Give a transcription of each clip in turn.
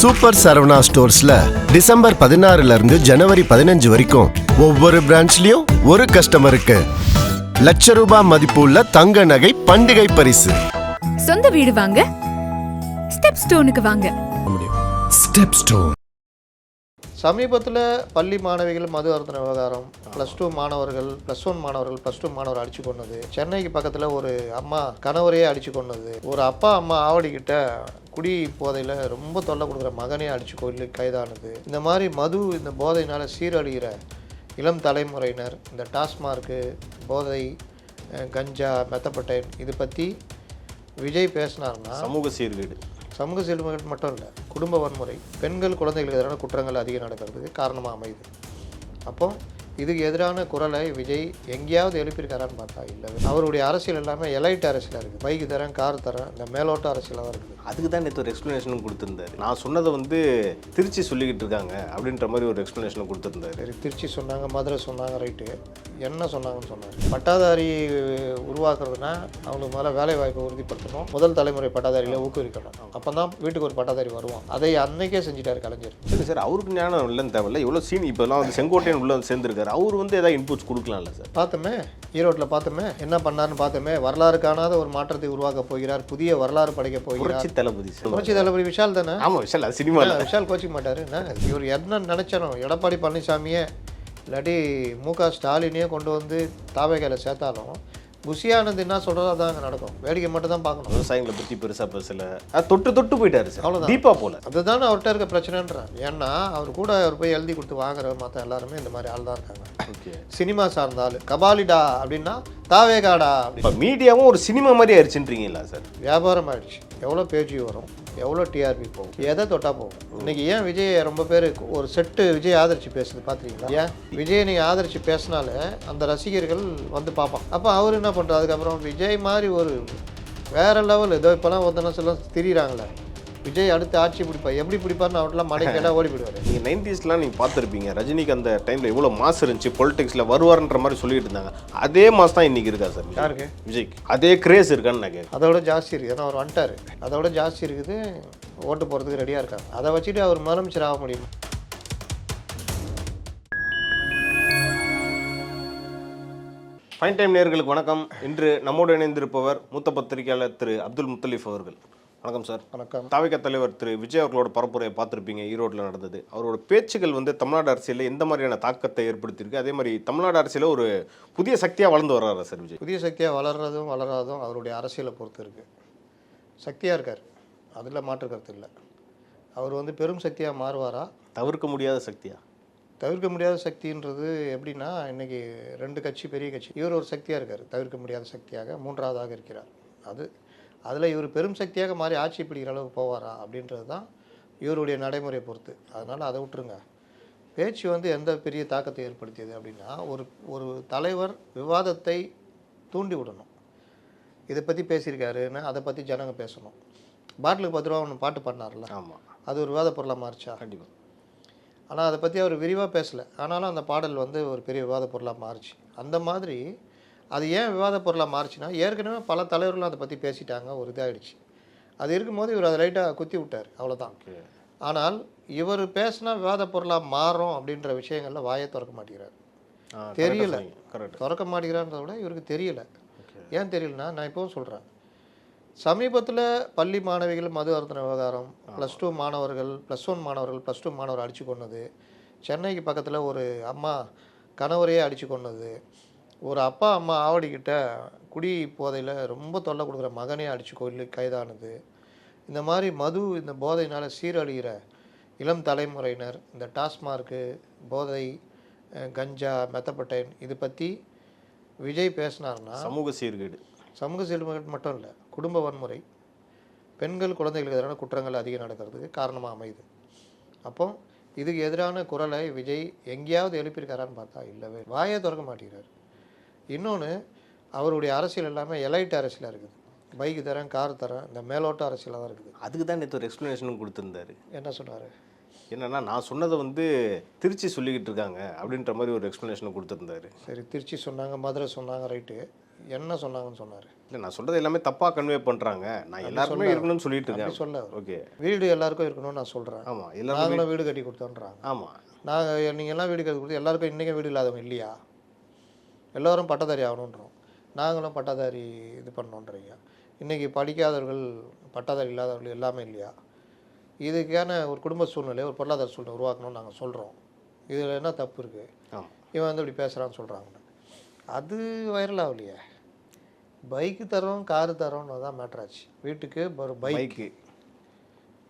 Super Saravana ஸ்டோர்ஸ்ல December 16 இருந்து ஜனவரி 15 வரைக்கும் ஒவ்வொரு பிரான்ச்லயும் ஒரு கஸ்டமருக்கு ₹1,00,000 மதிப்புள்ள தங்க நகை பண்டிகை பரிசு. சொந்த வீடு வாங்க ஸ்டெப் ஸ்டோனுக்கு வாங்க. Step stone. சமீபத்தில் பள்ளி மாணவிகள் மது அருந்தின விவகாரம், +2 மாணவர்கள் +1 மாணவர்கள் +2 மாணவர் அடிச்சு கொண்டது, சென்னைக்கு பக்கத்தில் ஒரு அம்மா கணவரையே அடிச்சு கொண்டது, ஒரு அப்பா அம்மா ஆவடிக்கிட்ட குடி போதையில் ரொம்ப தொல்லை கொடுக்குற மகனே அடிச்சு கொண்டு கைதானது, இந்த மாதிரி மது இந்த போதையினால் சீரழிகிற இளம் தலைமுறையினர், இந்த டாஸ்மார்க்கு போதை கஞ்சா மெத்தப்பட்டைன் இது பற்றி விஜய் பேசினார்னா சமூக சீர்கேடு மட்டும் இல்லை, குடும்ப வன்முறை, பெண்கள் குழந்தைகளுக்கு எதிரான குற்றங்கள் அதிகம் நடக்கிறதுக்கு காரணமாக அமையுது. அப்போ இதுக்கு எதிரான குரலை விஜய் எங்கேயாவது எழுப்பியிருக்காரான்னு பார்த்தா இல்லை. அவருடைய அரசியல் எல்லாமே எலைட் அரசியலாக இருக்குது. பைக்கு தரேன், கார் தரேன், இந்த மேலோட்ட அரசியலாக இருக்குது. அதுக்கு தான் நேற்று ஒரு எக்ஸ்ப்ளனேஷனும் கொடுத்துருந்தாரு. நான் சொன்னதை திருச்சி சொல்லிக்கிட்டு இருக்காங்க அப்படின்ற மாதிரி ஒரு எக்ஸ்ப்ளனேஷனும் கொடுத்துருந்தாரு. சரி, திருச்சி சொன்னாங்க, மதுரை சொன்னாங்க, ரைட்டு. என்ன சொன்னாங்கன்னு சொன்னார். பட்டாதாரி உருவாக்குறதுனா அவங்களுக்கு மேலே வேலை வாய்ப்பை உறுதிப்படுத்தணும், முதல் தலைமுறை பட்டாதாரியில் ஊக்குவிக்கணும். அப்போ தான் வீட்டுக்கு ஒரு பட்டாதாரி வருவான். அதை அன்னைக்கே செஞ்சுட்டார் கலைஞர். சரி சார், அவருக்கு ஞானம் இல்லைன்னு தேவையில்ல. இவ்வளோ சீன் இப்போலாம் செங்கோட்டையன் உள்ள சேர்ந்துருக்காரு. அவர் ஏதாவது இன்புட்ஸ் கொடுக்கலாம்ல சார்? பார்த்தோமே, ஈரோட்டில் பார்த்தோமே, என்ன பண்ணாருன்னு பார்த்தோமே. வரலாறு காணாத ஒரு மாற்றத்தை உருவாக்க போகிறார், புதிய வரலாறு படைக்க போகிறார். புரட்சி தளபதி விஷால் தானே? ஆமாம், விஷால். அது சினிமா. விஷால் கோச்சிக்க மாட்டாரு. இவர் என்ன நினைச்சாலும் எடப்பாடி பழனிசாமியே இல்லாட்டி மு.க. ஸ்டாலினையே கொண்டு வந்து தாவேகையில் சேர்த்தாலும் புஷியானது என்ன சொல்கிறதோ அதாங்க நடக்கும். வேடிக்கை மட்டும் தான் பார்க்கணும். விவசாயிகளை பற்றி பெருசாக பேசல, தொட்டு போயிட்டாரு சார். அவ்வளோதான், தீபா போல. அதுதானே அவர்கிட்ட இருக்க பிரச்சனைன்றான். ஏன்னா அவர் கூட அவர் போய் எழுதி கொடுத்து வாங்குற மற்ற எல்லாருமே இந்த மாதிரி ஆள் தான் இருக்காங்க. ஓகே, சினிமா சார்ந்தாலும் கபாலிடா அப்படின்னா தாவேகாடா அப்படி. இப்போ மீடியாவும் ஒரு சினிமா மாதிரி ஆயிடுச்சுன்றீங்களா சார்? வியாபாரம் ஆயிடுச்சு. எவ்வளோ பேஜ் வரும், எவ்வளோ டிஆர்பி போகும், எதை தொட்டா போகும். இன்னைக்கு ஏன் விஜய் ரொம்ப பேர் ஒரு செட்டு விஜய் ஆதரிச்சு பேசுது பார்த்துருக்கீங்களா? ஏன் விஜய் நீங்கள் ஆதரிச்சு பேசினாலே அந்த ரசிகர்கள் வந்து பார்ப்பான். அப்போ அவர் என்ன பண்ணுறாரு? அதுக்கப்புறம் விஜய் மாதிரி ஒரு வேற லெவல் ஏதோ இப்போலாம் ஒருத்தன சொல்ல திரியிறாங்களே, விஜய் அடுத்து ஆட்சி பிடிப்பார், எப்படி பிடிப்பார்னு அவர்லாம் மடைக்கெல்லாம் ஓடி போயிடுவார். நீங்கள் 90ஸ்லாம் நீங்கள் பார்த்துருப்பீங்க, ரஜினிக்கு அந்த டைமில் எவ்வளோ மாஸ் இருந்துச்சு, பொலிட்டிக்ஸில் வருவார்ன்ற மாதிரி சொல்லிட்டு இருந்தாங்க. அதே மாஸ் தான் இன்றைக்கி இருக்கா சார்? யாருக்கு? விஜய்க்கு அதே கிரேஸ் இருக்கான்னு நான் கேட்குறேன். அதோட ஜாஸ்தி இருக்குது. ஏன்னா அவர் வந்துட்டார், அதோட ஜாஸ்தி இருக்குது. ஓட்டு போகிறதுக்கு ரெடியாக இருக்காங்க. அதை வச்சுட்டு அவர் முதலமைச்சர் ஆக முடியுமா? ஃபைன் டைம் நேயர்களுக்கு வணக்கம். இன்று நம்மோடு இணைந்திருப்பவர் மூத்த பத்திரிகையாளர் திரு அப்துல் முத்தலீஃப் அவர்கள். வணக்கம் சார். வணக்கம். தாவேகா தலைவர் திரு விஜய் அவர்களோட பரப்புரையை பார்த்துருப்பீங்க, ஈரோட்டில் நடந்தது. அவரோட பேச்சுகள் தமிழ்நாடு அரசியலில் எந்த மாதிரியான தாக்கத்தை ஏற்படுத்தியிருக்கு? அதே மாதிரி தமிழ்நாடு அரசியலில் ஒரு புதிய சக்தியாக வளர்ந்து வர்றாரா சார் விஜய்? புதிய சக்தியாக வளர்றதும் வளராதும் அவருடைய அரசியலை பொறுத்து இருக்குது. சக்தியாக இருக்கார், அதில் மாற்று கருத்து இல்லை. அவர் பெரும் சக்தியாக மாறுவாரா? தவிர்க்க முடியாத சக்தியா? தவிர்க்க முடியாத சக்தின்றது எப்படின்னா, இன்றைக்கி 2 கட்சி பெரிய கட்சி, இவர் ஒரு சக்தியாக இருக்கார், தவிர்க்க முடியாத சக்தியாக 3வதாக இருக்கிறார். அதில் இவர் பெரும் சக்தியாக மாறி ஆட்சி பிடிக்கிற அளவுக்கு போவாரா அப்படின்றது தான் இவருடைய நடைமுறையை பொறுத்து. அதனால் அதை விட்டுருங்க. பேச்சு எந்த பெரிய தாக்கத்தை ஏற்படுத்தியது அப்படின்னா, ஒரு தலைவர் விவாதத்தை தூண்டி விடணும். இதை பற்றி பேசியிருக்காருன்னு அதை பற்றி ஜனங்க பேசணும். பாட்டிலுக்கு 10 ரூபா ஒன்று பாட்டு பாடினார்ல, ஆமாம், அது ஒரு விவாத பொருளாக மாறிச்சா? கண்டிப்பாக. ஆனால் அதை பற்றி அவர் விரிவாக பேசலை. ஆனாலும் அந்த பாடல் ஒரு பெரிய விவாத பொருளாக மாறிச்சு. அந்த மாதிரி அது ஏன் விவாத பொருளாக மாறிச்சுன்னா, ஏற்கனவே பல தலைவர்களும் அதை பற்றி பேசிட்டாங்க, ஒரு இதாகிடுச்சு. அது இருக்கும்போது இவர் அதை லைட்டாக குத்தி விட்டார், அவ்வளோதான். ஆனால் இவர் பேசினா விவாத பொருளாக மாறும் அப்படின்ற விஷயங்களில் வாயை திறக்க மாட்டேங்கிறார். தெரியல, திறக்க மாட்டேங்கிறான்றத விட இவருக்கு தெரியல. ஏன் தெரியலனா, நான் இப்போவும் சொல்கிறேன். சமீபத்தில் பள்ளி மாணவிகள் மது அருந்தின விவகாரம், +2 மாணவர்கள் +1 மாணவர்கள் +2 மாணவர் அடித்து கொண்டது, சென்னைக்கு பக்கத்தில் ஒரு அம்மா கணவரையே அடித்து கொண்டது, ஒரு அப்பா அம்மா ஆவடிக்கிட்ட குடி போதையில் ரொம்ப தொல்லை கொடுக்குற மகனே அடித்து கொண்டு கைதானது, இந்த மாதிரி மது இந்த போதையினால் சீரழிகிற இளம் தலைமுறையினர், இந்த டாஸ்மார்க்கு போதை கஞ்சா மெத்தப்பட்டைன் இது பற்றி விஜய் பேசினார்னா சமூக சீர்கேடு மட்டும் இல்லை, குடும்ப வன்முறை, பெண்கள் குழந்தைகளுக்கு எதிரான குற்றங்கள் அதிகம் நடக்கிறதுக்கு காரணமாக அமையுது. அப்போ இதுக்கு எதிரான குரலை விஜய் எங்கேயாவது எழுப்பியிருக்காரான்னு பார்த்தா இல்லவே, வாயை திறக்க மாட்டேங்கிறார். இன்னொன்று, அவருடைய அரசியல் எல்லாமே எலைட் அரசியலாக இருக்குது. பைக்கு தரேன், கார் தரேன், இந்த மேலோட்ட அரசியலாக தான் இருக்குது. அதுக்கு தான் நேற்று ஒரு எக்ஸ்ப்ளனேஷனும் கொடுத்துருந்தாரு. என்ன சொன்னார்? என்னன்னா, நான் சொன்னதை திருச்சி சொல்லிக்கிட்டு இருக்காங்க அப்படின்ற மாதிரி ஒரு எக்ஸ்ப்ளனேஷனும் கொடுத்துருந்தாரு. சரி, திருச்சி சொன்னாங்க, மதுரை சொன்னாங்க, ரைட்டு. என்ன சொன்னாங்கன்னு சொன்னார். இல்லை நான் சொல்கிறது எல்லாமே தப்பாக கன்வே பண்ணுறாங்க. நான் எல்லாருமே இருக்கணும்னு சொல்லிட்டு அப்படி இருக்கேன். சொல்ல ஓகே. வீடு எல்லாருக்கும் இருக்கணும்னு நான் சொல்கிறேன். ஆமாம் எல்லாருமே. நாங்களும் வீடு கட்டி கொடுத்தோன்றாங்க. ஆமாம். நாங்கள் நீங்கள் எல்லாம் வீடு கட்டி கொடுத்து எல்லாருக்கும் இன்றைக்கும் வீடு இல்லாதவங்க இல்லையா? எல்லோரும் பட்டதாரி ஆகணுன்றோம். நாங்களும் பட்டதாரி இது பண்ணோன்றீங்க. இன்றைக்கி படிக்காதவர்கள் பட்டதாரி இல்லாதவர்கள் எல்லாமே இல்லையா? இதுக்கான ஒரு குடும்ப சூழ்நிலை, ஒரு பொருளாதார சூழ்நிலை உருவாக்கணும்னு நாங்கள் சொல்கிறோம். இதில் என்ன தப்பு இருக்குது? ஆமாம். இவன் வந்து இப்படி பேசுகிறான்னு சொல்கிறாங்க. அது வைரல் ஆகலையே. பைக்கு தரோம், காரு தரோன்னு தான் மேட்ராச்சு. வீட்டுக்கு ஒரு பைக்கு,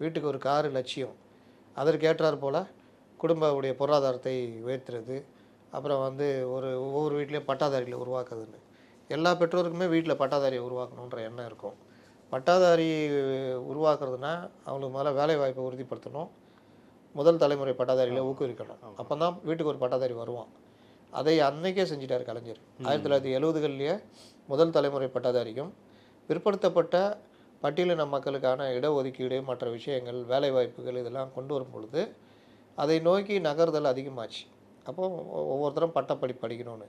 வீட்டுக்கு ஒரு காரு லட்சியம். அதற்கு ஏற்றார் போல் குடும்பவுடைய பொருளாதாரத்தை உயர்த்துறது, அப்புறம் வந்து ஒவ்வொரு வீட்லேயும் பட்டாதாரிகளை உருவாக்குறதுன்னு. எல்லா பெற்றோருக்குமே வீட்டில் பட்டாதாரியை உருவாக்கணுன்ற எண்ணம் இருக்கும். பட்டாதாரி உருவாக்குறதுனா அவங்களுக்கு முதல்ல வேலை வாய்ப்பை உறுதிப்படுத்தணும். முதல் தலைமுறை பட்டாதாரிகளை ஊக்குவிக்கணும். அப்போ தான் வீட்டுக்கு ஒரு பட்டாதாரி வருவான். அதை அன்னைக்கே செஞ்சிட்டார் கலைஞர். 1970களிலேயே முதல் தலைமுறை பட்டாதாரிக்கும் பிற்படுத்தப்பட்ட பட்டியலின மக்களுக்கான இடஒதுக்கீடு, மற்ற விஷயங்கள், வேலை வாய்ப்புகள் இதெல்லாம் கொண்டு வரும் பொழுது அதை நோக்கி நகர்தல் அதிகமாச்சு. அப்போ ஒவ்வொருத்தரும் பட்டப்படி படிக்கணும்னு.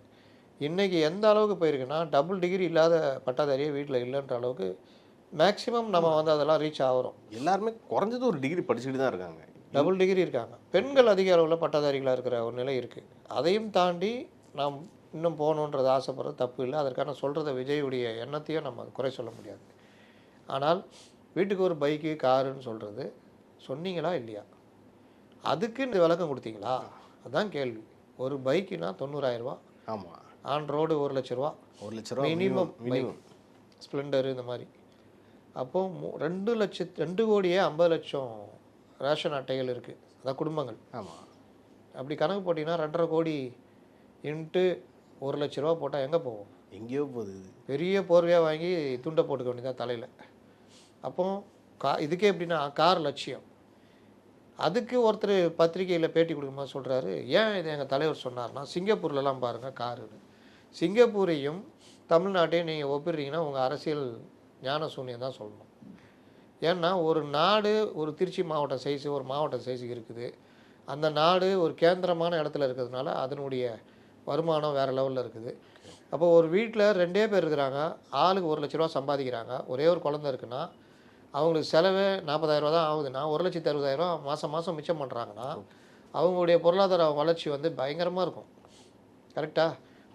இன்றைக்கி எந்த அளவுக்கு போயிருக்குன்னா, டபுள் டிகிரி இல்லாத பட்டாதாரியே வீட்டில் இல்லைன்ற அளவுக்கு மேக்ஸிமம் நம்ம வந்து அதெல்லாம் ரீச் ஆகிறோம். எல்லாருமே குறைஞ்சது ஒரு டிகிரி படிச்சுட்டு தான் இருக்காங்க. டபுள் டிகிரி இருக்காங்க. பெண்கள் அதிக அளவில் பட்டாதாரிகளாக இருக்கிற ஒரு நிலை இருக்குது. அதையும் தாண்டி நாம் இன்னும் போகணுன்றது ஆசைப்படுறது தப்பு இல்லை. அதற்கான சொல்கிறத விஜயுடைய எண்ணத்தையும் நம்ம குறை சொல்ல முடியாது. ஆனால் வீட்டுக்கு ஒரு பைக்கு, காருன்னு சொல்கிறது சொன்னீங்களா இல்லையா? அதுக்கு இந்த விளக்கம் கொடுத்தீங்களா? அதுதான் கேள்வி. ஒரு பைக்குனா 90,000 ரூபா. ஆமாம். ஆன் ரோடு 1,00,000 ரூபா. 1,00,000 ரூபா மினிமம் பைக், ஸ்ப்ளெண்டரு இந்த மாதிரி. அப்போது 2,50,00,000 ரேஷன் அட்டைகள் இருக்குது. அதான் குடும்பங்கள். ஆமாம். அப்படி கணக்கு போட்டிங்கன்னா 2,50 கோடி இன்ட்டு 1,00,000 ரூபா போட்டால் எங்கே போவோம்? எங்கேயோ போகுது. பெரிய போர்வையாக வாங்கி துண்டை போட்டுக்க வேண்டியதான் தலையில். அப்போ இதுக்கே எப்படின்னா கார் லட்சியம். அதுக்கு ஒருத்தர் பத்திரிகையில் பேட்டி கொடுக்கும்போது சொல்கிறாரு, ஏன் இது எங்கள் தலைவர் சொன்னார்னா, சிங்கப்பூர்லலாம் பாருங்கள் காருன்னு. சிங்கப்பூரையும் தமிழ்நாட்டையும் நீங்கள் ஒப்பிடுறீங்கன்னா உங்கள் அரசியல் ஞான சூன்யம் தான் சொல்லணும். ஏன்னா ஒரு நாடு ஒரு திருச்சி மாவட்டம் சைஸு, ஒரு மாவட்டம் சைஸுக்கு இருக்குது. அந்த நாடு ஒரு கேந்திரமான இடத்துல இருக்கிறதுனால அதனுடைய வருமானம் வேறு லெவலில் இருக்குது. அப்போ ஒரு வீட்டில் 2 பேர் இருக்கிறாங்க, ஆளுக்கு 1,00,000 ரூபா சம்பாதிக்கிறாங்க. ஒரே ஒரு குழந்தை இருக்குன்னா அவங்களுக்கு செலவே 40,000 ரூபா தான் ஆகுதுன்னா 1,60,000 ரூபா மாதம் மிச்சம் பண்ணுறாங்கன்னா அவங்களுடைய பொருளாதார வளர்ச்சி வந்து பயங்கரமாக இருக்கும். கரெக்டாக?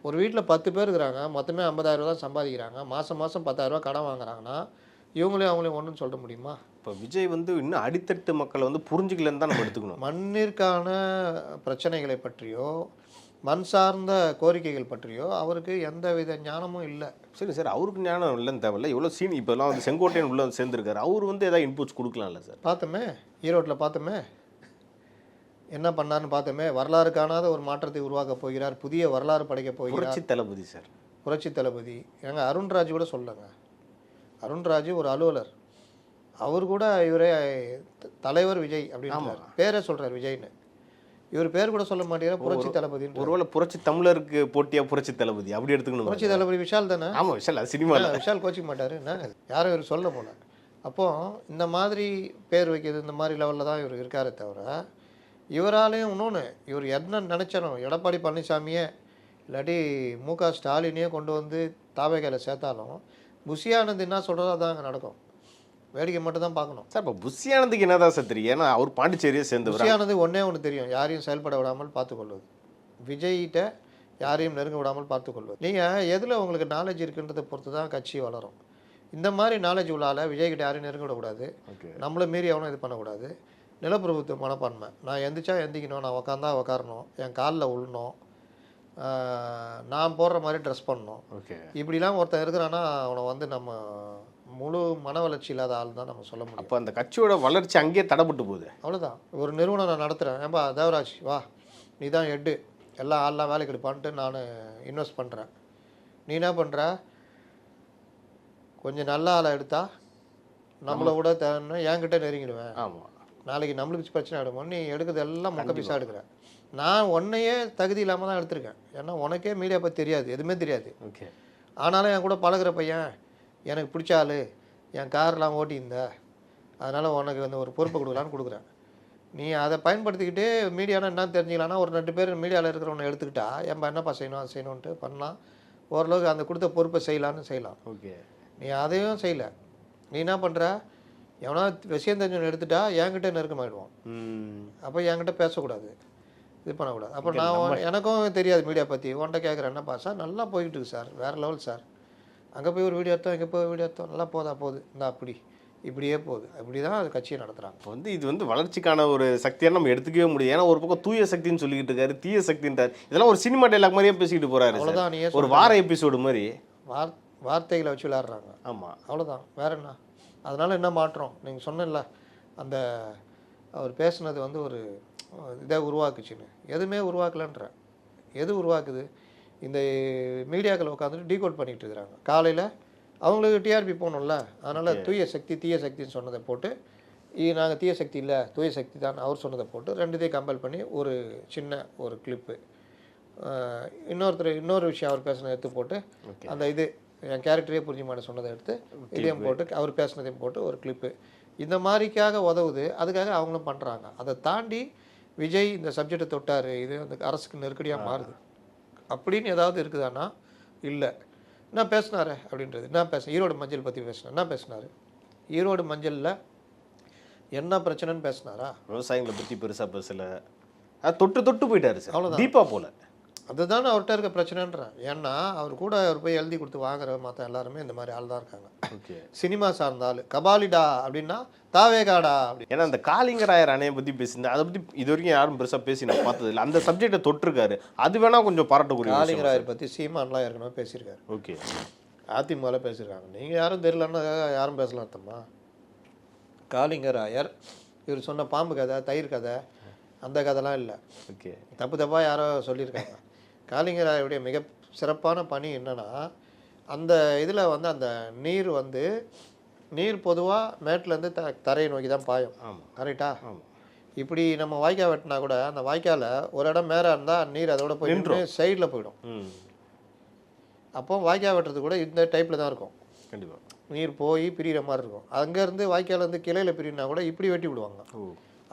ஒரு வீட்டில் 10 பேர் இருக்கிறாங்க, மொத்தமே 50,000 ரூபா தான் சம்பாதிக்கிறாங்க. மாதம் 10,000 ரூபா கடன் வாங்குறாங்கன்னா அவங்களையும் ஒன்றுன்னு சொல்ல முடியுமா? இப்போ விஜய் வந்து இன்னும் அடித்தட்டு மக்களை வந்து புரிஞ்சுக்கலன்னு தான் நம்ம எடுத்துக்கணும். மண்ணிற்கான பிரச்சனைகளை பற்றியோ மண் சார்ந்த கோரிக்கைகள் பற்றியோ அவருக்கு எந்த வித ஞானமும் இல்லை. சரி சார், அவருக்கு ஞானம் இல்லைன்னு தேவையில்ல. எவ்வளோ இப்போலாம் வந்து செங்கோட்டையன் உள்ளே வந்து சேர்ந்துருக்காரு. அவர் வந்து ஏதாவது இன்புட்ஸ் கொடுக்கலாம்ல சார்? பார்த்தோமே, ஈரோட்டில் பார்த்தோமே, என்ன பண்ணார்னு பார்த்தோமே. வரலாறு காணாத ஒரு மாற்றத்தை உருவாக்க போகிறார், புதிய வரலாறு படைக்க போகிறார். புரட்சி தளபதி சார், புரட்சி தளபதி. எங்கள் அருண்ராஜ் கூட சொல்லுங்க. அருண்ராஜ் ஒரு அலுவலர். அவர் கூட இவரே தலைவர் விஜய் அப்படின்னு பேரே சொல்கிறார் விஜய்னு. இவர் பேர் கூட சொல்ல மாட்டேங்கிறார், புரட்சி தளபதி. ஒருவேளை புரட்சி தமிழருக்கு போட்டியா புரட்சி தளபதி அப்படி எடுத்துக்கணும். புரட்சி தளபதி விஷால் தானே? ஆமாம் விஷால், அது சினிமாவில் விஷால் கோச்சிக்க மாட்டார். என்ன யாரும் இவர் சொல்ல போல. அப்போது இந்த மாதிரி பேர் வைக்கிறது இந்த மாதிரி லெவலில் தான் இவர் இருக்காரே தவிர, இவராலையும் இன்னொன்று இவர் என்ன நினச்சாலும் எடப்பாடி பழனிசாமியே இல்லாட்டி மு.க. ஸ்டாலினையே கொண்டு வந்து தாவேகையில் சேர்த்தாலும் புஷி ஆனந்த் என்ன சொல்கிறதோ அதான் அங்கே நடக்கும். வேடிக்கை மட்டும் தான் பார்க்கணும் சார். இப்போ புஷி ஆனந்துக்கு என்ன தான் சார் தெரியும்? ஏன்னா அவர் பாண்டிச்சேரியை சேர்ந்து புஷி ஆனந்து ஒன்று தெரியும், யாரையும் செயல்பட விடாமல் பார்த்துக்கொள்வது, விஜய்கிட்ட யாரையும் நெருங்க விடாமல் பார்த்துக்கொள்வது. நீங்கள் எதில் உங்களுக்கு நாலேஜ் இருக்குன்றதை பொறுத்து தான் கட்சி வளரும். இந்த மாதிரி நாலேஜ் உள்ளால விஜய்கிட்ட யாரையும் நெருங்க விடக்கூடாது, நம்மளை மீறி எவனும் இது பண்ணக்கூடாது. நிலப்பிரபுத்துவ மனப்பான்மை. நான் எந்திரிச்சா எந்திக்கணும், நான் உக்காந்தா உக்காரணும், என் காலில் உழணும், நான் போடுற மாதிரி ட்ரெஸ் பண்ணணும். இப்படிலாம் ஒருத்தன் இருக்கிறான்னா அவனை வந்து நம்ம முழு மன வளர்ச்சி இல்லாத ஆள் தான் நம்ம சொல்ல முடியும். அப்போ அந்த கட்சியோட வளர்ச்சி அங்கேயே தடைப்பட்டு போகுது. அவ்வளோதான். ஒரு நிறுவனம் நான் நடத்துகிறேன், ஏன்பா தேவராஜ் வா நீ தான் ஹெட்டு, எல்லா ஆள்லாம் வேலைக்கு எடுப்பான்ட்டு நான் இன்வெஸ்ட் பண்ணுறேன். நீ என்ன பண்ணுற, கொஞ்சம் நல்ல ஆளை எடுத்தா நம்மளை விட தேவைன்னா என்கிட்ட நெருங்கிடுவேன். ஆமாம், நாளைக்கு நம்மளுக்கு பிரச்சனை ஆகிடுமோ. நீ எடுக்கிறது எல்லாம் மொக்க பீஸாக எடுக்கிறேன். நான் உன்னையே தகுதி இல்லாமல் தான் எடுத்திருக்கேன். ஏன்னா உனக்கே மீடியா பற்றி தெரியாது, எதுவுமே தெரியாது. ஓகே. ஆனாலும் என் கூட பழகிற பையன், எனக்கு பிடிச்ச ஆள், என் கார்லாம் ஓட்டியிருந்த, அதனால் உனக்கு வந்து ஒரு பொறுப்பை கொடுக்கலான்னு கொடுக்குறேன். நீ அதை பயன்படுத்திக்கிட்டு மீடியானா என்ன தெரிஞ்சிக்கலான்னா ஒரு 2 பேர் மீடியாவில் இருக்கிறவனை எடுத்துக்கிட்டா ஏன்பா என்னப்பா செய்யணும் அது செய்யணுன்ட்டு பண்ணலாம். ஓரளவுக்கு அந்த கொடுத்த பொறுப்பை செய்யலான்னு செய்யலாம். ஓகே. நீ அதையும் செய்யல, நீ என்ன பண்ணுற, எவனா விஷயம் தெரிஞ்சவன் எடுத்துட்டா என்கிட்ட நெருக்கமாகிடுவான். அப்போ என்கிட்ட பேசக்கூடாது, இது பண்ணக்கூடாது. அப்புறம் நான் எனக்கும் தெரியாது மீடியா பற்றி, உன்கிட்ட கேட்குறேன், என்னப்பா சார் நல்லா போய்கிட்டு இருக்கு சார், வேறு லெவல் சார், அங்கே போய் ஒரு வீடியோ எடுத்தோம், இங்கே போய் வீடியோ எடுத்தோம், நல்லா போகுது இந்த அப்படி இப்படியே போகுது. அப்படி தான் அது கட்சியை நடத்துகிறாங்க. இப்போ இது வளர்ச்சிக்கான ஒரு சக்தியாக நம்ம எடுத்துக்கவே முடியாது. ஏன்னா ஒரு பக்கம் தூய சக்தின்னு சொல்லிக்கிட்டு இருக்காரு, தீய சக்தின்றார். இதெல்லாம் ஒரு சினிமா டைலாக் மாதிரியே பேசிக்கிட்டு போறாரு. அவ்வளோதான். நீ ஒரு வார எபிசோடு மாதிரி வார்த்தைகளை வச்சு விளையாடுறாங்க. ஆமாம், அவ்வளோதான், வேற என்ன. அதனால என்ன மாற்றம்? நீங்கள் சொன்னல அந்த அவர் பேசுனது ஒரு இதை உருவாக்குச்சுன்னு. எதுவுமே உருவாக்கலன்ற. எது உருவாக்குது? இந்த மீடியாக்கள் உட்காந்துட்டு டீகோட் பண்ணிகிட்டு இருக்கிறாங்க. காலையில் அவங்களுக்கு டிஆர்பி போகணும்ல, அதனால் தூய சக்தி தீய சக்தின்னு சொன்னதை போட்டு, நாங்கள் தீய சக்தி இல்லை தூய சக்தி தான் அவர் சொன்னதை போட்டு ரெண்டுத்தையும் கம்பேர் பண்ணி ஒரு சின்ன ஒரு கிளிப்பு, இன்னொரு விஷயம் அவர் பேசினதை எடுத்து போட்டு, அந்த இது என் கேரக்டரே புரிஞ்ச மாட்டேன் சொன்னதை எடுத்து இதையும் போட்டு அவர் பேசினதையும் போட்டு ஒரு கிளிப்பு, இந்த மாதிரிக்காக உதவுது. அதுக்காக அவங்களும் பண்ணுறாங்க. அதை தாண்டி விஜய் இந்த சப்ஜெக்டை தொட்டார், இது அந்த அரசுக்கு நெருக்கடியாக மாறுது அப்படின்னு ஏதாவது இருக்குதானா? இல்லை. என்ன பேசினாரு அப்படின்றது என்ன ஈரோடு மஞ்சள் பற்றி பேசினார், என்ன பேசினார்? ஈரோடு மஞ்சளில் என்ன பிரச்சனைன்னு பேசினாரா? விவசாயிகளை பற்றி பெருசாக பேசலை, அது தொட்டு போயிட்டாரு சார். அவ்வளோதான். தீபா போல அதுதானே அவர்கிட்ட இருக்க பிரச்சனைன்றான். ஏன்னா அவர் கூட அவர் போய் எழுதி கொடுத்து வாங்குற மற்ற எல்லாருமே இந்த மாதிரி ஆள் தான் இருக்காங்க. ஓகே. சினிமா சினிமா சார்ந்தாலும் கபாலிடா அப்படின்னா தாவேகாடா அப்படி. ஏன்னா அந்த காளிங்கராயர் அணையை பற்றி பேசியிருந்தேன், அதை பற்றி இது வரைக்கும் யாரும் பெருசாக பேசி நான் பார்த்தது இல்லை. அந்த சப்ஜெக்டை தொட்டிருக்காரு, அது வேணா கொஞ்சம் பாராட்டக்கூடிய. காளிங்கராயர் பற்றி சீமான்லாம் ஏற்கனவே பேசியிருக்காரு. ஓகே. அதிமுகவில் பேசியிருக்காங்க. நீங்கள் யாரும் தெரியலன்னா யாரும் பேசலாம் அர்த்தமா? காளிங்கராயர் இவர் சொன்ன பாம்பு கதை, தயிர் கதை, அந்த கதைலாம் இல்லை. ஓகே. தப்பாக யாரோ சொல்லியிருக்காங்க. காளிங்கராயருடைய மிக சிறப்பான பணி என்னென்னா, அந்த இதில் அந்த நீர் பொதுவாக மேட்லேருந்து தரையை நோக்கி தான் பாயும். ஆமாம். கரெக்டா? ஆமாம். இப்படி நம்ம வாய்க்கால் வெட்டினா கூட அந்த வாய்க்கால ஒரு இடம் மேலே இருந்தால் நீர் அதோட போய் சைடில் போயிடும். அப்போ வாய்க்கால் வெட்டுறது கூட இந்த டைப்பில் தான் இருக்கும். கண்டிப்பாக நீர் போய் பிரிகிற மாதிரி இருக்கும். அங்கேருந்து வாய்க்காலேருந்து கிளையில் பிரினா கூட இப்படி வெட்டி விடுவாங்க.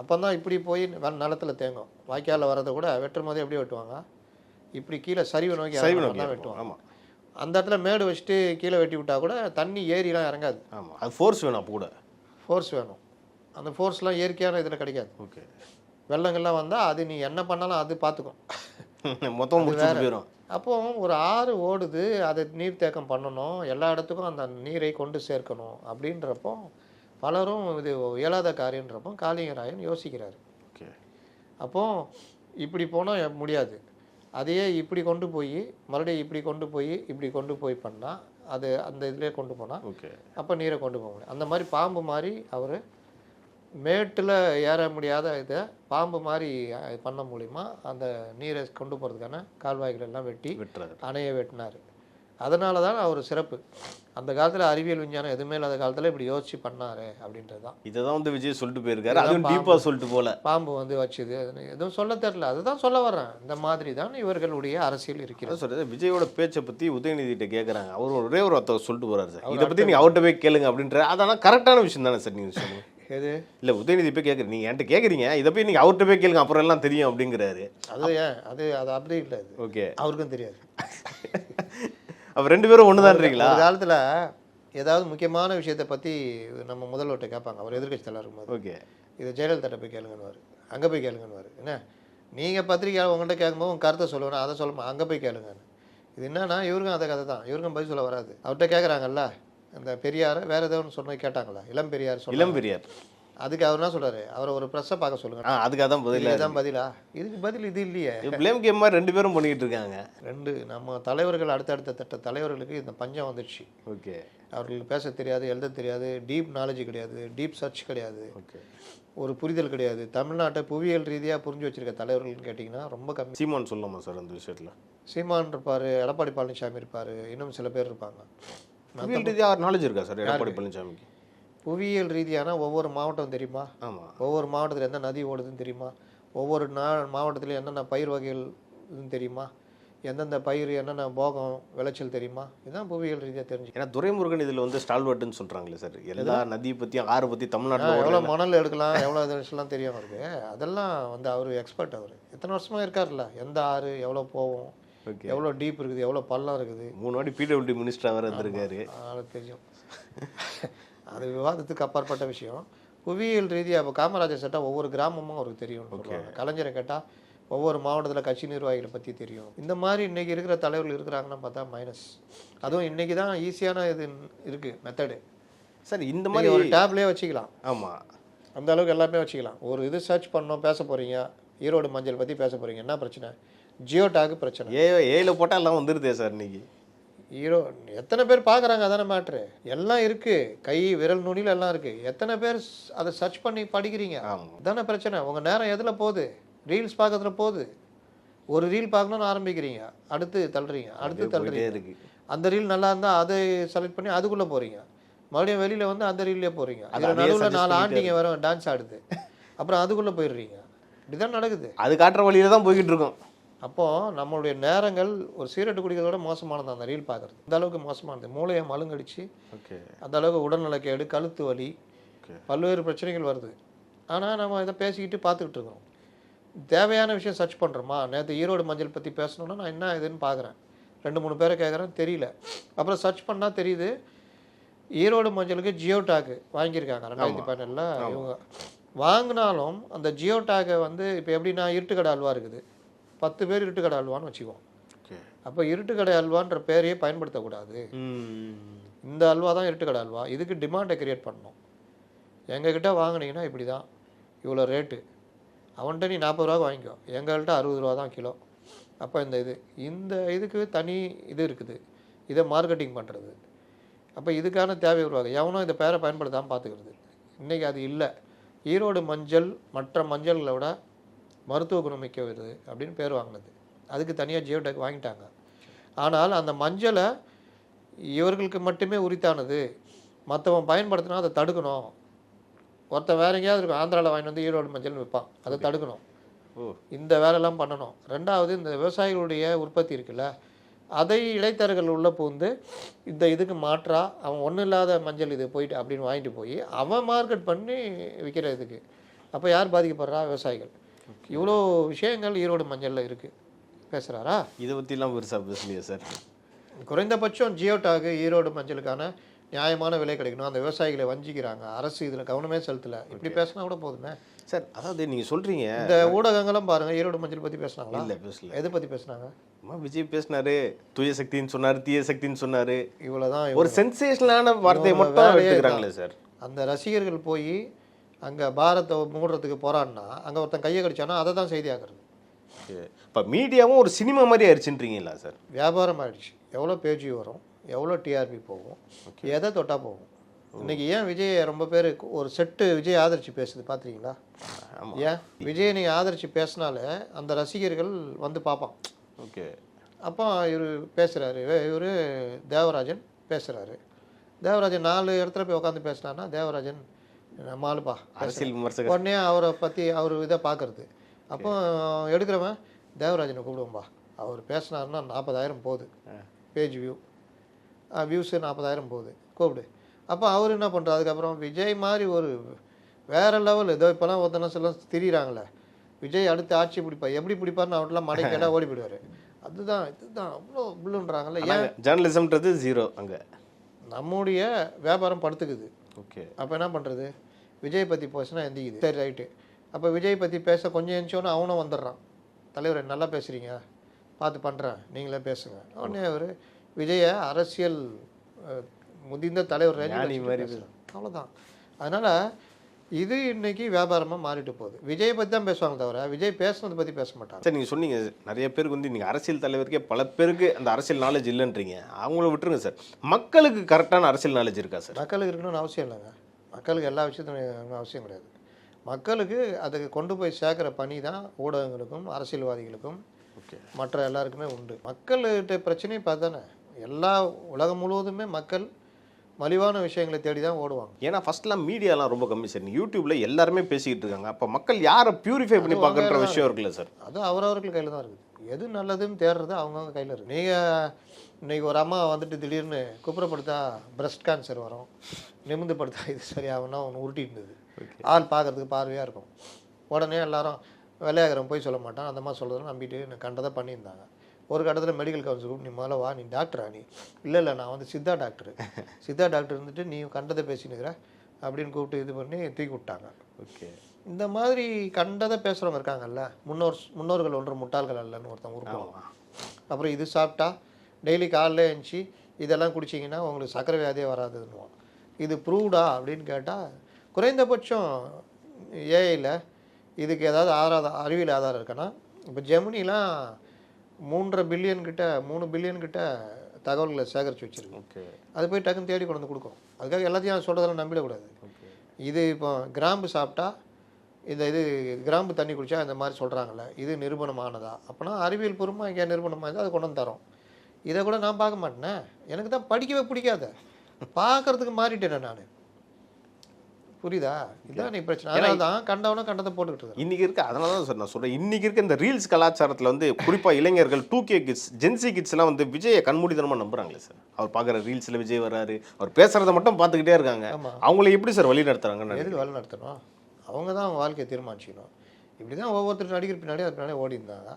அப்போ தான் இப்படி போய் நிலத்தில் தேங்கும். வாய்க்காலில் வரதை கூட வெட்டும் போதே எப்படி வெட்டுவாங்க? இப்படி கீழே சரிவு நோக்கி தான் வெட்டுவாங்க. ஆமாம். அந்த இடத்துல மேடு வச்சுட்டு கீழே வெட்டி விட்டால் கூட தண்ணி ஏரிலாம் இறங்காது. ஆமாம், அது ஃபோர்ஸ் வேணும். அப்போ கூட ஃபோர்ஸ் வேணும். அந்த ஃபோர்ஸ்லாம் இயற்கையான இதில் கிடைக்காது. ஓகே. வெள்ளங்கள்லாம் வந்தால் அது நீ என்ன பண்ணாலும் அது பார்த்துக்கும். மொத்தம் போயிடும். அப்போ ஒரு ஆறு ஓடுது, அதை நீர்த்தேக்கம் பண்ணணும், எல்லா இடத்துக்கும் அந்த நீரை கொண்டு சேர்க்கணும். அப்படின்றப்போ பலரும் இது இயலாத காரியன்றப்போ காளிங்கராயன் யோசிக்கிறாரு. ஓகே. அப்போ இப்படி போனால் முடியாது, அதையே இப்படி கொண்டு போய் மறுபடியும் இப்படி கொண்டு போய் பண்ணால் அது அந்த இதிலே கொண்டு போனால் ஓகே, அப்போ நீரை கொண்டு போக முடியும். அந்த மாதிரி பாம்பு மாதிரி அவர் மேட்டில் ஏற முடியாத இதை பாம்பு மாதிரி பண்ண மூலிமா அந்த நீரை கொண்டு போகிறதுக்கான கால்வாய்கள் எல்லாம் வெட்டி அணையை வெட்டினார். அதனால தான் அவர் சிறப்பு. அந்த காலத்தில் அறிவியல் விஞ்ஞானம் எதுவுமே இல்லாத காலத்தில் இப்படி யோசிச்சு பண்ணாரு அப்படின்றது தான். இதை தான் விஜய் சொல்லிட்டு போயிருக்காரு. அதுவும் டீப்பாக சொல்லிட்டு போல பாம்பு வச்சுது எதுவும் சொல்ல தெரியல. அதுதான் சொல்ல வர்றேன். இந்த மாதிரி தான் இவர்களுடைய அரசியல் இருக்கிறது. சொல்றது விஜயோட பேச்சை பற்றி உதயநிதிட்ட கேட்குறாங்க. அவர் ஒரே ஒரு ஒருத்தர் சொல்லிட்டு போறாரு சார், இதை பற்றி நீங்கள் அவர்கிட்ட போய் கேளுங்க அப்படின்ற. அதெல்லாம் கரெக்டான விஷயம் தானே சார் நீங்கள் சொல்லுங்கள்? எது இல்லை, உதயநிதி போய் கேட்குறீங்க, நீங்கள் என்கிட்ட கேட்குறீங்க, இதை போய் நீங்கள் அவர்கிட்ட போய் கேளுங்க, அப்புறம் எல்லாம் தெரியும் அப்படிங்கிறாரு. அது ஏன் அது அப்படி இல்லை. அது ஓகே, அவருக்கும் தெரியாது. அப்போ ரெண்டு பேரும் ஒன்று தான்றீங்களா? ஒரு காலத்தில் ஏதாவது முக்கியமான விஷயத்தை பற்றி நம்ம முதல்வர்கிட்ட கேட்பாங்க, அவர் எதிர்கட்சி தலைவர் இருக்கும்போது. ஓகே, இதை ஜெயலலிதா போய் கேளுங்கன்னு, அங்கே போய் கேளுங்கன்னு. என்ன நீங்கள் பத்திரிக்கையாளர் உங்கள்கிட்ட கேட்கும்போது உங்கள் கருத்தை சொல்லுவேன், அதை சொல்லுமா அங்கே போய் கேளுங்கன்னு. இது என்னன்னா இவருக்கும் அந்த கதை தான். இவருக்கும் பதில் சொல்ல வராது. அவர்கிட்ட கேட்குறாங்கல்ல, இந்த பெரியார் வேறு ஏதோ ஒன்று சொன்ன கேட்டாங்களா, இளம் பெரியார். அதுக்கு அவர் என்ன சொல்கிறாரு, அவரை ஒரு ப்ரெஸ்ஸை பார்க்க சொல்லுங்க. அதுக்காக தான் பதில். இதுதான் பதிலா? இதுக்கு பதில் இது இல்லையே. ப்ளேம் கேம் மாதிரி ரெண்டு பேரும் பண்ணிக்கிட்டு இருக்காங்க. நம்ம தலைவர்கள் அடுத்தடுத்த தட்ட தலைவர்களுக்கு இந்த பஞ்சம் வந்துடுச்சு. ஓகே, அவர்களுக்கு பேச தெரியாது, எழுத தெரியாது, டீப் நாலேஜ் கிடையாது, டீப் சர்ச் கிடையாது, ஓகே, ஒரு புரிதல் கிடையாது. தமிழ்நாட்டை புவியியல் ரீதியாக புரிஞ்சு வச்சிருக்க தலைவர்கள்னு கேட்டிங்கன்னா ரொம்ப கம்மி. சீமான் சொல்லலாமா சார் அந்த விஷயத்தில்? சீமான் இருப்பார், எடப்பாடி பழனிசாமி இருப்பார், இன்னும் சில பேர் இருப்பாங்க. புவியியல் ரீதியாக நாலேஜ் இருக்கா சார் எடப்பாடி பழனிசாமிக்கு? புவியியல் ரீதியான ஒவ்வொரு மாவட்டம் தெரியுமா? ஆமாம். ஒவ்வொரு மாவட்டத்தில் எந்த நதி ஓடுதுன்னு தெரியுமா? ஒவ்வொரு மாவட்டத்துலையும் என்னென்ன பயிர் வகைகள் தெரியுமா? எந்தெந்த பயிர் என்னென்ன போகம் விளைச்சல் தெரியுமா? இதுதான் புவியியல் ரீதியாக தெரிஞ்சு. ஏன்னா துரைமுருகன் இதில் ஸ்டால்வர்ட்னு சொல்கிறாங்களே சார், எல்லா நதியை பற்றியும் ஆறு பற்றி தமிழ்நாட்டில் எவ்வளோ மணல் எடுக்கலாம், எவ்வளோ விஷயம்லாம் தெரியும் அவருக்கு. அதெல்லாம் அவர் எக்ஸ்பர்ட். அவர் எத்தனை வருஷமாக இருக்கார்ல, எந்த ஆறு எவ்வளோ போகும், Okay. எவ்வளோ டீப் இருக்குது, எவ்வளோ பள்ளம் இருக்குது, 3 வாட்டி பிடபிள்யூடி மினிஸ்டர் அவர் இருந்திருக்காரு. அதனால் தெரியும். அது விவாதத்துக்கு அப்பாற்பட்ட விஷயம். புவியியல் ரீதியாக இப்போ காமராஜர் கேட்டால் ஒவ்வொரு கிராமமும் அவருக்கு தெரியும். கலைஞரை கேட்டால் ஒவ்வொரு மாவட்டத்தில் கட்சி நிர்வாகிகளை பற்றி தெரியும். இந்த மாதிரி இன்றைக்கி இருக்கிற தலைவர்கள் இருக்கிறாங்கன்னா பார்த்தா மைனஸ். அதுவும் இன்றைக்கி தான் ஈஸியான இது இருக்குது மெத்தடு. சார் இந்த மாதிரி ஒரு டேப்லேயே வச்சுக்கலாம். ஆமாம், அந்த அளவுக்கு எல்லாமே வச்சுக்கலாம். ஒரு இது சர்ச் பண்ணோம், பேச போகிறீங்க, ஈரோடு மஞ்சள் பற்றி பேச போகிறீங்க, என்ன பிரச்சனை? ஜியோ டேக் பிரச்சனை. ஏல போட்டால் எல்லாம் வந்துருதே சார் இன்னைக்கு. ஹீரோ எத்தனை பேர் பார்க்குறாங்க, அதானே மேட்ரு. எல்லாம் இருக்குது, கை விரல் நுனியில் எல்லாம் இருக்குது. எத்தனை பேர் அதை சர்ச் பண்ணி படிக்கிறீங்க, தானே பிரச்சனை. உங்கள் நேரம் எதில் போகுது? ரீல்ஸ் பார்க்கறதுல போகுது. ஒரு ரீல் பார்க்கணுன்னு ஆரம்பிக்கிறீங்க, அடுத்து தள்ளுறீங்க, அடுத்து தள்ளுறீங்க. அந்த ரீல் நல்லா இருந்தால் அதை செலக்ட் பண்ணி அதுக்குள்ளே போகிறீங்க, மறுபடியும் வெளியில் வந்து அந்த ரீல்லே போகிறீங்க. அதில் நடுவில் 4 ஆண்டிங்க வர டான்ஸ் ஆடுது, அப்புறம் அதுக்குள்ளே போயிடுறீங்க. இப்படிதான் நடக்குது. அது காட்டுற வழியில தான் போய்கிட்டு இருக்கோம். அப்போது நம்மளுடைய நேரங்கள் ஒரு சீரட்டு குடிக்கிறதோட மோசமானது அந்த ரீல் பார்க்குறது. அந்த அளவுக்கு மோசமானது. மூளையை மழுங்கடிச்சு அந்த அளவுக்கு உடல்நலக்கேடு, கழுத்து வலி, பல்வேறு பிரச்சனைகள் வருது. ஆனால் நம்ம இதை பேசிக்கிட்டு பார்த்துக்கிட்டு இருக்கோம். தேவையான விஷயம் சர்ச் பண்ணுறோமா? நேற்று ஈரோடு மஞ்சள் பற்றி பேசணுன்னா நான் என்ன இதுன்னு பார்க்குறேன், 2-3 பேரை கேட்குறேன், தெரியல. அப்புறம் சர்ச் பண்ணால் தெரியுது ஈரோடு மஞ்சளுக்கு ஜியோ டேக் வாங்கியிருக்காங்க 2017. இவங்க வாங்கினாலும் அந்த ஜியோ டேக்கை வந்து இப்போ எப்படின்னா இருட்டுக்கடை அல்வா இருக்குது, 10 பேர் இருட்டுக்கடை அல்வான்னு வச்சுக்குவோம். அப்போ இருட்டுக்கடை அல்வான்ற பேரையே பயன்படுத்தக்கூடாது. இந்த அல்வா தான் இருட்டுக்கடை அல்வா. இதுக்கு டிமாண்டை கிரியேட் பண்ணணும். எங்ககிட்ட வாங்கினீங்கன்னா இப்படி தான், இவ்வளோ ரேட்டு. அவன்கிட்ட நீ 40 ரூபா வாங்கிக்கோ, எங்கள்கிட்ட 60 ரூபா தான் கிலோ. அப்போ இந்த இதுக்கு தனி இது இருக்குது, இதை மார்க்கெட்டிங் பண்ணுறது. அப்போ இதுக்கான தேவை உருவாக எவனோ இந்த பேரை பயன்படுத்தாமல் பார்த்துக்கிறது. இன்றைக்கி அது இல்லை. ஈரோடு மஞ்சள் மற்ற மஞ்சள்களை விட மருத்துவ குணமிக்க வருது அப்படின்னு பேர் வாங்கினது. அதுக்கு தனியாக ஜியோ டேக் வாங்கிட்டாங்க. ஆனால் அந்த மஞ்சளை இவர்களுக்கு மட்டுமே உரித்தானது, மற்றவன் பயன்படுத்தினா அதை தடுக்கணும். ஒருத்தன் வேற எங்கேயாவது இருக்கும், ஆந்திராவில் வாங்கிட்டு வந்து ஈரோடு மஞ்சள் விற்பான், அதை தடுக்கணும். இந்த வேலையெல்லாம் பண்ணணும். ரெண்டாவது, இந்த விவசாயிகளுடைய உற்பத்தி இருக்குல்ல, அதை இடைத்தரகர்கள் உள்ளே பூந்து இந்த இதுக்கு மாற்றா அவன் ஒன்றும் இல்லாத மஞ்சள் இது போயிட்டு அப்படின்னு வாங்கிட்டு போய் அவன் மார்க்கெட் பண்ணி விற்கிற இதுக்கு. அப்போ யார் பாதிக்கப்படுறா? விவசாயிகள். இவ்வளோ விஷயங்கள் ஈரோடு மஞ்சளில் இருக்குது. பேசுகிறாரா? இதை பற்றிலாம் பெருசாக பேசலையே சார். குறைந்தபட்சம் ஜியோ டேக் ஈரோடு மஞ்சளுக்கான நியாயமான விலை கிடைக்கணும். அந்த விவசாயிகளை வஞ்சிக்கிறாங்க, அரசு இதில் கவனமே செலுத்தலை. இப்படி பேசினா கூட போதுமே சார். அதாவது நீங்கள் சொல்கிறீங்க, இந்த ஊடகங்களும் பாருங்கள், ஈரோடு மஞ்சள் பற்றி பேசுனாங்களா? இல்லை, பேசல. எதை பற்றி பேசுனாங்க? விஜய் பேசினாரு, தூய சக்தின்னு சொன்னார், தீய சக்தின்னு சொன்னார். இவ்வளோதான். ஒரு சென்சேஷனலான வார்த்தையை மட்டும் எடுத்துக்கிறாங்களே சார். அந்த ரசிகர்கள் போய் அங்கே பாரத்தை மூடுறதுக்கு போராடினா அங்கே ஒருத்தன் கையை கடிச்சானா அதை தான் செய்தி ஆகிறது. இப்போ மீடியாவும் ஒரு சினிமா மாதிரி ஆயிடுச்சுன்றீங்களா சார்? வியாபாரம் ஆயிடுச்சு. எவ்வளோ பேஜ் வரும், எவ்வளோ டிஆர்பி போகும், எதை தொட்டால் போகும். இன்றைக்கி ஏன் விஜய் ரொம்ப பேர் ஒரு செட்டு விஜய் ஆதரிச்சு பேசுது பார்த்துருக்கீங்களா? ஏன் விஜய் நீங்கள் ஆதரிச்சு பேசினாலே அந்த ரசிகர்கள் வந்து பார்ப்பான். ஓகே. அப்போ இவர் பேசுகிறாரு, இவர் தேவராஜன் பேசுகிறாரு. தேவராஜன் 4 இடத்துல போய் உட்காந்து பேசினான்னா தேவராஜன் நம்மளுப்பா அரசியல் விமர்சகர், உடனே அவரை பற்றி அவர் இதை பார்க்குறது. அப்போ எடுக்கிறவன் தேவராஜனை கூப்பிடுவோம்பா, அவர் பேசினாருன்னா 40,000 போகுது பேஜ் வியூஸு 40,000 போகுது, கூப்பிடு. அப்போ அவர் என்ன பண்ணுறாரு? அதுக்கப்புறம் விஜய் மாதிரி ஒரு வேறு லெவல், ஏதோ இப்போலாம் ஒருத்தனை சொல்ல திரிகிறாங்களே, விஜய் அடுத்து ஆட்சி பிடிப்பா, எப்படி பிடிப்பார்னு அவர்லாம் மடை கேட்டால் ஓடி போயிடுவார். அதுதான் இதுதான் அவ்வளோ புல்லுன்றாங்கல்ல. ஏன் ஜேர்னலிசம்ன்றது ஜீரோ அங்கே. நம்முடைய வியாபாரம் படுத்துக்குது. ஓகே. அப்போ என்ன பண்ணுறது? விஜய் பற்றி பேசினா எந்திக்குது. சரி, ரைட்டு. அப்போ விஜய் பற்றி பேச கொஞ்சம் எழுந்தோன்னு அவனும் வந்துடுறான். தலைவர் நல்லா பேசுகிறீங்க, பார்த்து பண்ணுறேன், நீங்களே பேசுங்க. உடனே அவர் விஜயை அரசியல் முதிர்ந்த தலைவர் அவ்வளோதான். அதனால் இது இன்னைக்கு வியாபாரமாக மாறிட்டு போகுது. விஜய் பற்றி தான் பேசுவாங்க தவிர விஜய் பேசுனதை பற்றி பேச மாட்டாங்க. சார், நீங்கள் சொன்னீங்க நிறைய பேருக்கு வந்து நீங்கள் அரசியல் தலைவருக்கே பல பேருக்கு அந்த அரசியல் நாலேஜ் இல்லைன்றீங்க. அவங்கள விட்டுருங்க சார். மக்களுக்கு கரெக்டான அரசியல் நாலேஜ் இருக்கா சார்? மக்களுக்கு இருக்கணும்னு அவசியம் இல்லைங்க. மக்களுக்கு எல்லா விஷயத்தையும் அவசியம் கிடையாது. மக்களுக்கு அதுக்கு கொண்டு போய் சேர்க்குற பணி தான் ஊடகங்களுக்கும் அரசியல்வாதிகளுக்கும் மற்ற எல்லாருக்குமே உண்டு. மக்கள்கிட்ட பிரச்சனையும் பார்த்தானே எல்லா உலகம் முழுவதுமே மக்கள் மலிவான விஷயங்களை தேடி தான் ஓடுவாங்க. ஏன்னா ஃபர்ஸ்ட்லாம் மீடியாலாம் ரொம்ப கம்மி சார். யூடியூப்ல எல்லாருமே பேசிக்கிட்டு இருக்காங்க. அப்போ மக்கள் யாரை பியூரிஃபை பண்ணி பார்க்குற விஷயம் இருக்குல்ல சார்? அது அவரவர்கள் கையில் தான் இருக்குது. எது நல்லதுன்னு தேடுறது அவங்கவுங்க கையில் இருக்குது. நீங்கள் இன்றைக்கி ஒரு அம்மா வந்துட்டு திடீர்னு குப்புறப்படுத்தா பிரஸ்ட் கேன்சர் வரும், நிமிந்து படுத்தா இது சரியாகனா ஒன்று உருட்டிட்டு இருந்தது. ஆள் பார்க்குறதுக்கு பார்வையாக இருக்கும். உடனே எல்லாரும் விளையாடுறோம் போய் சொல்ல மாட்டான், அந்த மாதிரி சொல்கிறதுன்னு நம்பிட்டு கண்டதை பண்ணியிருந்தாங்க. ஒரு கட்டத்தில் மெடிக்கல் கவுன்சில் கூப்பிட்டு, நீ முதல்ல வா, நீ டாக்டரா நீ? இல்லை நான் வந்து சித்தா டாக்டரு. சித்தா டாக்டர் இருந்துட்டு நீ கண்டதை பேசினுக்கிற அப்படின்னு கூப்பிட்டு இது பண்ணி தூக்கி விட்டாங்க. ஓகே. இந்த மாதிரி கண்டதை பேசுகிறவங்க இருக்காங்கல்ல, முன்னோர்கள் ஒன்று முட்டாள்கள் அல்லன்னு ஒருத்தன் உருவாங்க. அப்புறம் இது சாப்பிட்டா டெய்லி காலைல எழுந்துச்சி இதெல்லாம் குடிச்சிங்கன்னா உங்களுக்கு சர்க்கரை வியாதியே வராதுன்னுவான். இது ப்ரூவ்டா அப்படின்னு கேட்டால் குறைந்தபட்சம் ஏஐயில் இதுக்கு ஏதாவது அறிவியல் ஆதாரம் இருக்கான்னா, இப்போ ஜெமினிலாம் 3 பில்லியன் கிட்ட தகவல்களை சேகரித்து வச்சுருக்கு. ஓகே. அது போய் டக்குன்னு தேடி கொண்டு வந்து கொடுக்கும். அதுக்காக எல்லாத்தையும் சொல்கிறதெல்லாம் நம்பிடக்கூடாது. இது இப்போ கிராம்பு சாப்பிட்டா இது கிராம்பு தண்ணி குடித்தா இந்த மாதிரி சொல்கிறாங்கல்ல, இது நிரூபணமானதா? அப்போனா அறிவியல் பூர்வமாக எங்கேயா நிரூபணமாக இருந்தால் அதை கொண்டு வந்து தரோம். இதை கூட நான் பார்க்க மாட்டேனே, எனக்கு தான் படிக்கவே பிடிக்காத, பார்க்கறதுக்கு மாறிட்டேனே நான். புரியுதா? இதான் நீ பிரச்சனை. அதனால தான் கண்டத்தை போட்டுக்கிட்டு இருக்கேன் இன்னைக்கு இருக்க. அதனால தான் சார் நான் சொல்கிறேன், இன்னைக்கு இருக்க இந்த ரீல்ஸ் கலாச்சாரத்தில் வந்து குறிப்பாக இளைஞர்கள் 2K கிட்ஸ், ஜென்சி கிட்ஸ்லாம் வந்து விஜயை கண்மூடித்தனமாக நம்புறாங்களே சார். அவர் பார்க்குற ரீல்ஸில் விஜய் வராரு, அவர் பேசுகிறத மட்டும் பார்த்துக்கிட்டே இருக்காங்க. அவங்கள எப்படி சார் வழி நடத்துறாங்கன்னு? எதுக்கு வழி நடத்தணும்? அவங்க தான் அவங்க வாழ்க்கையை தீர்மானிச்சிக்கணும். இப்படி தான் ஒவ்வொருத்தர் நடிகர் பின்னாடி அது பின்னாடி ஓடி இருந்தாங்க.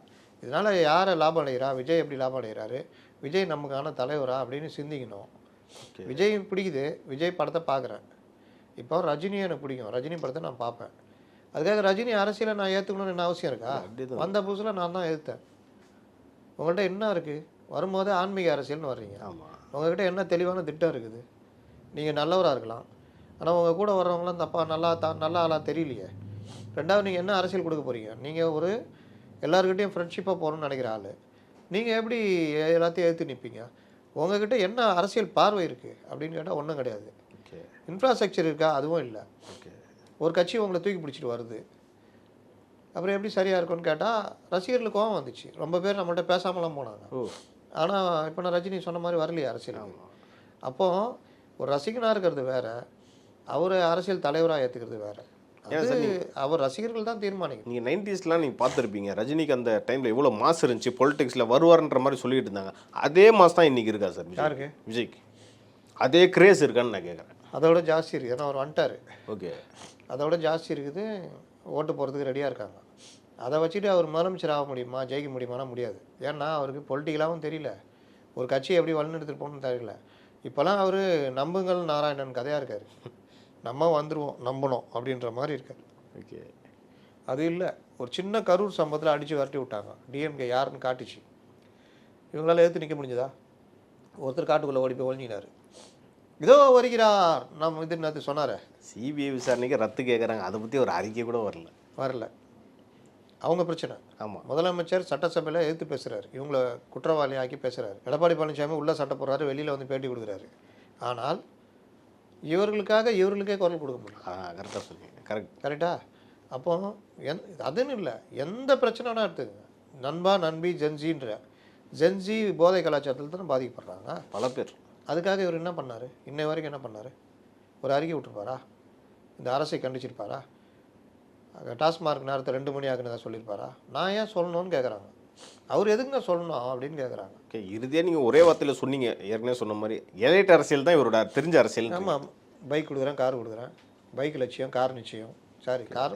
இதனால் யாரை லாபம் அடைகிறா, விஜய் எப்படி லாபம் அடைகிறாரு, விஜய் நமக்கான தலைவரா அப்படின்னு சிந்திக்கணும். விஜய் பிடிக்குது, விஜய் படத்தை பார்க்குறேன். இப்போ ரஜினியை எனக்கு பிடிக்கும், ரஜினி படத்தை நான் பார்ப்பேன். அதுக்காக ரஜினி அரசியலை நான் ஏற்றுக்கணும்னு என்ன அவசியம் இருக்கா? வந்த புதுசில் நான் தான் எதிர்த்தேன். உங்கள்கிட்ட என்ன இருக்குது? வரும்போது ஆன்மீக அரசியல்னு வர்றீங்க. உங்கள்கிட்ட என்ன தெளிவான திட்டம் இருக்குது? நீங்கள் நல்லவராக இருக்கலாம், ஆனால் உங்கள் கூட வர்றவங்களாம் தப்பா நல்ல ஆளாக தெரியலையே. ரெண்டாவது, நீங்கள் என்ன அரசியல் கொடுக்க போகிறீங்க? நீங்கள் ஒரு எல்லாருக்கிட்டையும் ஃப்ரெண்ட்ஷிப்பாக போகணும்னு நினைக்கிற ஆள், நீங்கள் எப்படி எல்லாத்தையும் எதிர்த்து நிற்பீங்க? உங்ககிட்ட என்ன அரசியல் பார்வை இருக்குது அப்படின்னு கேட்டால் ஒன்றும் கிடையாது. இன்ஃப்ராஸ்ட்ரக்சர் இருக்கா? அதுவும் இல்லை. ஒரு கட்சி உங்களை தூக்கி பிடிச்சிட்டு வருது, அப்புறம் எப்படி சரியாக இருக்கும்னு கேட்டால் ரசிகர்களுக்கு கோவம் வந்துச்சு. ரொம்ப பேர் நம்மள்ட்ட பேசாமலாம் போனாங்க. ஆனால் இப்போ நான் ரஜினி சொன்ன மாதிரி வரலையே அரசியல். அப்போது ஒரு ரசிகனாக இருக்கிறது வேறு, அவர் அரசியல் தலைவராக ஏற்றுக்கிறது வேறு. அவர் ரசிகர்கள் தான் தீர்மானிக்கும். நீங்கள் 90ஸ்லாம் நீங்கள் பார்த்துருப்பீங்க, ரஜினிக்கு அந்த டைமில் எவ்வளோ மாஸ் இருந்துச்சு, பொலிட்டிக்ஸில் வருவார்ன்ற மாதிரி சொல்லிட்டு இருந்தாங்க. அதே மாஸ் தான் இன்றைக்கி இருக்கா சார்? யாருக்கு? விஜய்க்கு அதே கிரேஸ் இருக்கான்னு நான் கேட்குறேன். அதோட ஜாஸ்தி இருக்குது. ஏன்னா அவர் வந்துட்டார். ஓகே. அதோட ஜாஸ்தி இருக்குது. ஓட்டு போகிறதுக்கு ரெடியாக இருக்காங்க. அதை வச்சுட்டு அவர் முதலமைச்சர் ஆக முடியுமா, ஜெயிக்க முடியுமானா முடியாது. ஏன்னா அவருக்கு பொலிட்டிக்கலாகவும் தெரியல, ஒரு கட்சியை எப்படி வழிநடத்திட்டு போகணும்னு தெரியல. இப்போலாம் அவர் நம்புங்கள் நாராயணன் கதையாக இருக்கார். நம்ம வந்துடுவோம், நம்பணும் அப்படின்ற மாதிரி இருக்கார். ஓகே. அது இல்லை, ஒரு சின்ன கரூர் சம்பவத்தில் அடித்து விரட்டி விட்டாங்க. டிஎம்கே யாருன்னு காட்டிச்சு. இவங்களால எதிர்த்து நிற்க முடிஞ்சதா? ஒருத்தர் காட்டுக்குள்ளே ஓடி போய் ஒழிஞ்சினார். இதோ வருகிறார் நம்ம இது நேற்று சொன்னார். சிபிஐ விசாரணைக்கு ரத்து கேட்குறாங்க, அதை பற்றி ஒரு அறிக்கை கூட வரல. அவங்க பிரச்சனை. ஆமாம், முதலமைச்சர் சட்டசபையில் எதிர்த்து பேசுகிறாரு, இவங்கள குற்றவாளி ஆக்கி பேசுகிறாரு. எடப்பாடி பழனிசாமி உள்ள சட்டை போடுறாரு, வெளியில் வந்து பேட்டி கொடுக்குறாரு. ஆனால் இவர்களுக்கே குரல் கொடுக்க முடியும். கரெக்டாக சொன்னீங்க. கரெக்டா? அப்போ அதுன்னு இல்லை, எந்த பிரச்சனைனா எடுத்துக்கங்க. நண்பா நண்பி ஜென்சி போதை கலாச்சாரத்தில் தானே பாதிக்கப்படுறாங்க பல பேர். அதுக்காக இவர் என்ன பண்ணார்? இன்னை வரைக்கும் என்ன பண்ணார்? ஒரு அறிக்கை விட்டுருப்பாரா? இந்த அரசை கண்டிச்சிருப்பாரா? டாஸ்மார்க் நேரத்தை 2 மணி ஆகுனதா சொல்லியிருப்பாரா? நான் ஏன் சொல்லணும்னு கேட்குறாங்க. அவர் எதுக்குங்க சொல்லணும் அப்படின்னு கேட்குறாங்க. ஓகே, இறுதியாக நீங்கள் ஒரே வார்த்தையில் சொன்னீங்க, ஏற்கனவே சொன்ன மாதிரி எலைட் அரசியல் தான் இவரோட தெரிஞ்ச அரசியல். ஆமாம், பைக் கொடுக்குறேன், கார் கொடுக்குறேன், பைக் லட்சியம், கார் நிச்சயம்.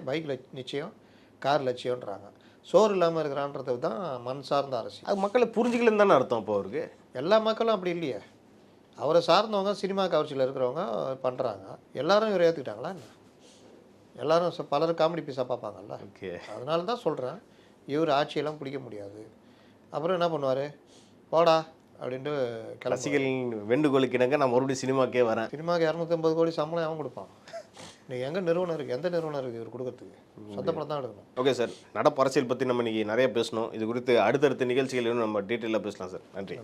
பைக் நிச்சயம், கார் லட்சியம்ன்றாங்க. சோறு இல்லாமல் இருக்கிறான்றது தான் மண் சார்ந்த அரசியல். அது மக்களை புரிஞ்சுக்கலன்னு தானே அர்த்தம். அப்போ அவருக்கு எல்லா மக்களும் அப்படி இல்லையே. அவரை சார்ந்தவங்க, சினிமா கவர்ச்சியில் இருக்கிறவங்க பண்ணுறாங்க. எல்லாரும் இவரை ஏற்றுக்கிட்டாங்களா என்ன? எல்லாரும் பலரும் காமெடி பீஸாக பார்ப்பாங்கல்ல. ஓகே, அதனால தான் சொல்கிறேன், இவர் ஆட்சியெல்லாம் பிடிக்க முடியாது. அப்புறம் என்ன பண்ணுவார்? போடா அப்படின்ட்டு ரசிகர்கள் வேண்டுகோளுக்கு இணங்க நான் மறுபடியும் சினிமாக்கே வரேன். சினிமாவுக்கு 250 கோடி சம்பளம் அவன் கொடுப்பான். நீங்கள் எந்த நிறுவனம் இருக்குது இவர் கொடுக்கறதுக்கு? சொந்த படம் தான் எடுக்கணும். ஓகே சார், நடப்பு அரசியல் பற்றி நம்ம இன்றைக்கி நிறைய பேசணும். இது குறித்து அடுத்தடுத்த நிகழ்ச்சிகள் நம்ம டீட்டெயிலாக பேசலாம் சார். நன்றி.